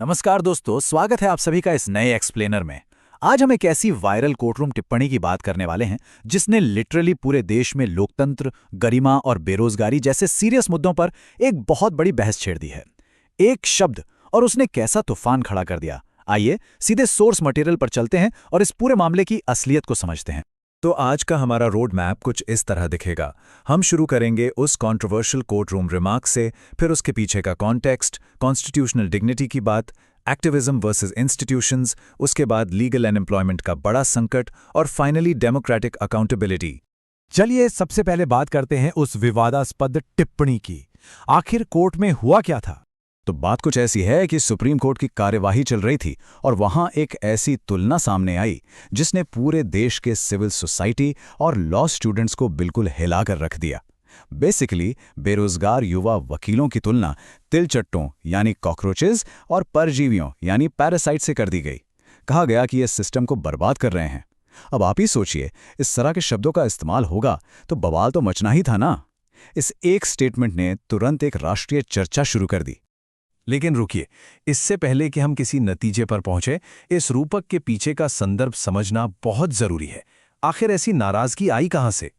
नमस्कार दोस्तों, स्वागत है आप सभी का इस नए एक्सप्लेनर में। आज हम एक ऐसी वायरल कोर्टरूम टिप्पणी की बात करने वाले हैं जिसने लिटरली पूरे देश में लोकतंत्र, गरिमा और बेरोजगारी जैसे सीरियस मुद्दों पर एक बहुत बड़ी बहस छेड़ दी है। एक शब्द और उसने कैसा तूफान खड़ा कर दिया। आइए सीधे सोर्स मटेरियल पर चलते हैं और इस पूरे मामले की असलियत को समझते हैं। तो आज का हमारा रोड मैप कुछ इस तरह दिखेगा। हम शुरू करेंगे उस कंट्रोवर्शियल कोर्ट रूम रिमार्क से, फिर उसके पीछे का कॉन्टेक्स्ट, कॉन्स्टिट्यूशनल डिग्निटी की बात, एक्टिविज्म वर्सेस इंस्टीट्यूशंस, उसके बाद लीगल अनएम्प्लॉयमेंट का बड़ा संकट और फाइनली डेमोक्रेटिक अकाउंटेबिलिटी। चलिए सबसे पहले बात करते हैं उस विवादास्पद टिप्पणी की। आखिर कोर्ट में हुआ क्या था? तो बात कुछ ऐसी है कि सुप्रीम कोर्ट की कार्यवाही चल रही थी और वहां एक ऐसी तुलना सामने आई जिसने पूरे देश के सिविल सोसाइटी और लॉ स्टूडेंट्स को बिल्कुल हिलाकर रख दिया। बेसिकली बेरोजगार युवा वकीलों की तुलना तिलचट्टों यानी कॉकरोचेस और परजीवियों यानी पैरासाइट से कर दी गई। कहा गया कि ये सिस्टम को बर्बाद कर रहे हैं। अब आप ही सोचिए, इस तरह के शब्दों का इस्तेमाल होगा तो बवाल तो मचना ही था ना। इस एक स्टेटमेंट ने तुरंत एक राष्ट्रीय चर्चा शुरू कर दी। लेकिन रुकिए, इससे पहले कि हम किसी नतीजे पर पहुंचे, इस रूपक के पीछे का संदर्भ समझना बहुत जरूरी है। आखिर ऐसी नाराजगी आई कहां से?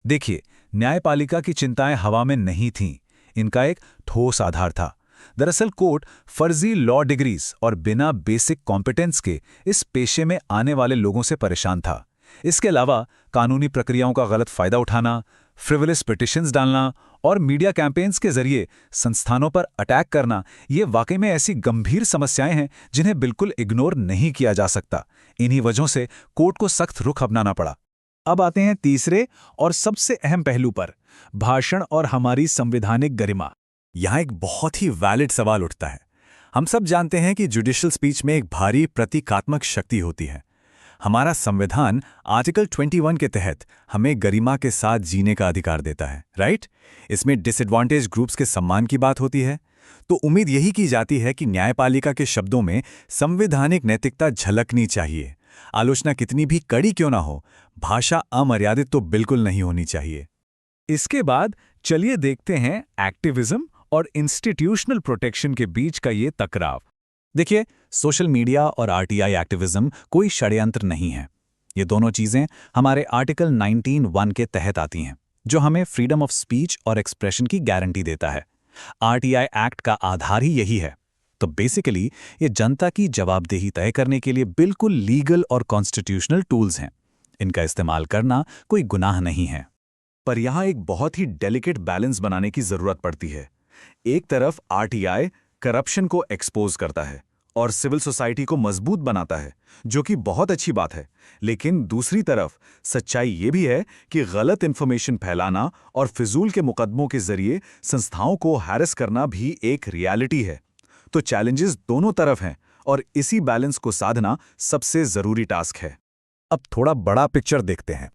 देखिए, न्यायपालिका की चिंताएं हवा में नहीं थीं। इनका एक ठोस आधार था। दरअसल कोर्ट फर्जी लॉ डिग्रीज और बिना बेसिक कॉम्पिटेंस के इस पेशे में आने वाले लोगों से परेशान था। इसके अलावा कानूनी प्रक्रियाओं का गलत फायदा उठाना, फ्रिवलिस पिटिशंस डालना और मीडिया कैंपेन्स के जरिए संस्थानों पर अटैक करना, ये वाकई में ऐसी गंभीर समस्याएं हैं जिन्हें बिल्कुल इग्नोर नहीं किया जा सकता। इन्हीं वजहों से कोर्ट को सख्त रुख अपनाना पड़ा। अब आते हैं तीसरे और सबसे अहम पहलू पर, भाषण और हमारी संवैधानिक गरिमा। यहाँ एक बहुत ही वैलिड सवाल उठता है। हम सब जानते हैं कि जुडिशियल स्पीच में एक भारी प्रतीकात्मक शक्ति होती है। हमारा संविधान आर्टिकल 21 के तहत हमें गरिमा के साथ जीने का अधिकार देता है, राइट? इसमें डिसएडवांटेज ग्रुप्स के सम्मान की बात होती है। तो उम्मीद यही की जाती है कि न्यायपालिका के शब्दों में संवैधानिक नैतिकता झलकनी चाहिए। आलोचना कितनी भी कड़ी क्यों ना हो, भाषा अमर्यादित तो बिल्कुल नहीं होनी चाहिए। इसके बाद चलिए देखते हैं एक्टिविज्म और इंस्टीट्यूशनल प्रोटेक्शन के बीच का ये टकराव। देखिए, सोशल मीडिया और आरटीआई एक्टिविज्म कोई षड्यंत्र नहीं है। ये दोनों चीज़ें हमारे आर्टिकल 19(1) के तहत आती हैं, जो हमें फ्रीडम ऑफ स्पीच और एक्सप्रेशन की गारंटी देता है। आरटीआई एक्ट का आधार ही यही है। तो बेसिकली ये जनता की जवाबदेही तय करने के लिए बिल्कुल लीगल और कॉन्स्टिट्यूशनल टूल्स हैं। इनका इस्तेमाल करना कोई गुनाह नहीं है। पर यहाँ एक बहुत ही डेलिकेट बैलेंस बनाने की ज़रूरत पड़ती है। एक तरफ आरटीआई करप्शन को एक्सपोज करता है और सिविल सोसाइटी को मजबूत बनाता है, जो कि बहुत अच्छी बात है। लेकिन दूसरी तरफ सच्चाई ये भी है कि गलत इंफॉर्मेशन फैलाना और फिजूल के मुकदमों के जरिए संस्थाओं को हैरेस करना भी एक रियलिटी है। तो चैलेंजेस दोनों तरफ हैं और इसी बैलेंस को साधना सबसे जरूरी टास्क है। अब थोड़ा बड़ा पिक्चर देखते हैं।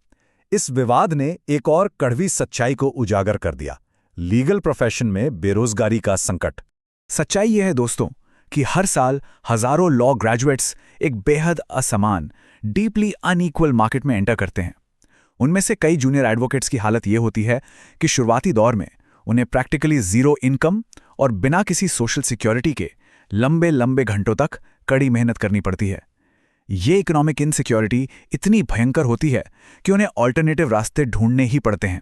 इस विवाद ने एक और कड़वी सच्चाई को उजागर कर दिया, लीगल प्रोफेशन में बेरोजगारी का संकट। सच्चाई यह है दोस्तों कि हर साल हजारों लॉ ग्रेजुएट्स एक बेहद असमान, डीपली अनइक्वल मार्केट में एंटर करते हैं। उनमें से कई जूनियर एडवोकेट्स की हालत यह होती है कि शुरुआती दौर में उन्हें प्रैक्टिकली जीरो इनकम और बिना किसी सोशल सिक्योरिटी के लंबे लंबे घंटों तक कड़ी मेहनत करनी पड़ती है। ये इकोनॉमिक इनसिक्योरिटी इतनी भयंकर होती है कि उन्हें ऑल्टरनेटिव रास्ते ढूंढने ही पड़ते हैं।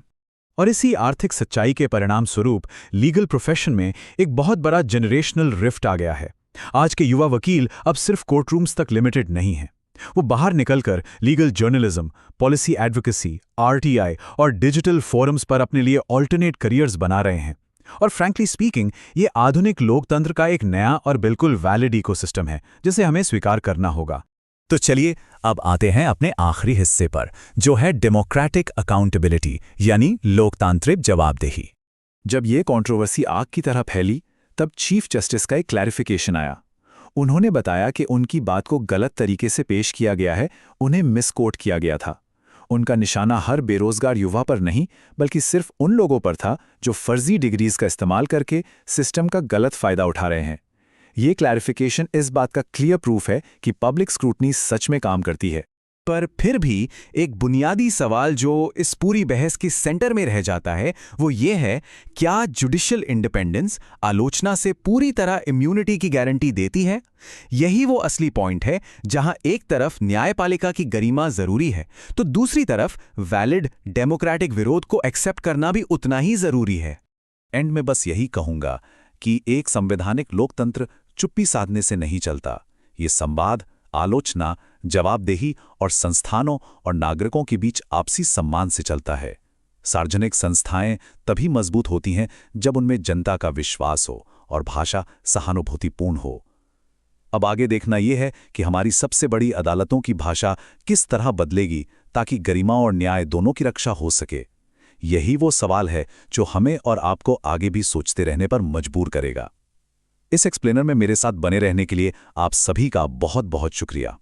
और इसी आर्थिक सच्चाई के परिणाम स्वरूप लीगल प्रोफेशन में एक बहुत बड़ा जनरेशनल रिफ्ट आ गया है। आज के युवा वकील अब सिर्फ कोर्टरूम्स तक लिमिटेड नहीं हैं। वो बाहर निकलकर legal journalism, policy advocacy, RTI और डिजिटल फोरम्स पर अपने लिए ऑल्टरनेट करियर्स बना रहे हैं। और फ्रैंकली स्पीकिंग, ये आधुनिक लोकतंत्र का एक नया और बिल्कुल वैलिड इकोसिस्टम है जिसे हमें स्वीकार करना होगा। तो चलिए अब आते हैं अपने आखिरी हिस्से पर, जो है डेमोक्रेटिक अकाउंटेबिलिटी यानी लोकतांत्रिक जवाबदेही। जब ये कंट्रोवर्सी आग की तरह फैली, तब चीफ जस्टिस का एक क्लैरिफिकेशन आया। उन्होंने बताया कि उनकी बात को गलत तरीके से पेश किया गया है, उन्हें मिसकोट किया गया था। उनका निशाना हर बेरोजगार युवा पर नहीं, बल्कि सिर्फ उन लोगों पर था जो फर्जी डिग्रीज का इस्तेमाल करके सिस्टम का गलत फायदा उठा रहे हैं। ये क्लैरिफिकेशन इस बात का क्लियर प्रूफ है कि पब्लिक स्क्रूटनी सच में काम करती है। पर फिर भी एक बुनियादी सवाल जो इस पूरी बहस के सेंटर में रह जाता है वो ये है, क्या जुडिशियल इंडिपेंडेंस आलोचना से पूरी तरह इम्यूनिटी की गारंटी देती है? यही वो असली पॉइंट है जहां एक तरफ न्यायपालिका की गरिमा जरूरी है तो दूसरी तरफ वैलिड डेमोक्रेटिक विरोध को एक्सेप्ट करना भी उतना ही जरूरी है। एंड में बस यही कहूंगा कि एक संवैधानिक लोकतंत्र चुप्पी साधने से नहीं चलता। ये संवाद, आलोचना, जवाबदेही और संस्थानों और नागरिकों के बीच आपसी सम्मान से चलता है। सार्वजनिक संस्थाएं तभी मजबूत होती हैं जब उनमें जनता का विश्वास हो और भाषा सहानुभूतिपूर्ण हो। अब आगे देखना यह है कि हमारी सबसे बड़ी अदालतों की भाषा किस तरह बदलेगी ताकि गरिमा और न्याय दोनों की रक्षा हो सके। यही वो सवाल है जो हमें और आपको आगे भी सोचते रहने पर मजबूर करेगा। इस एक्सप्लेनर में मेरे साथ बने रहने के लिए आप सभी का बहुत बहुत शुक्रिया।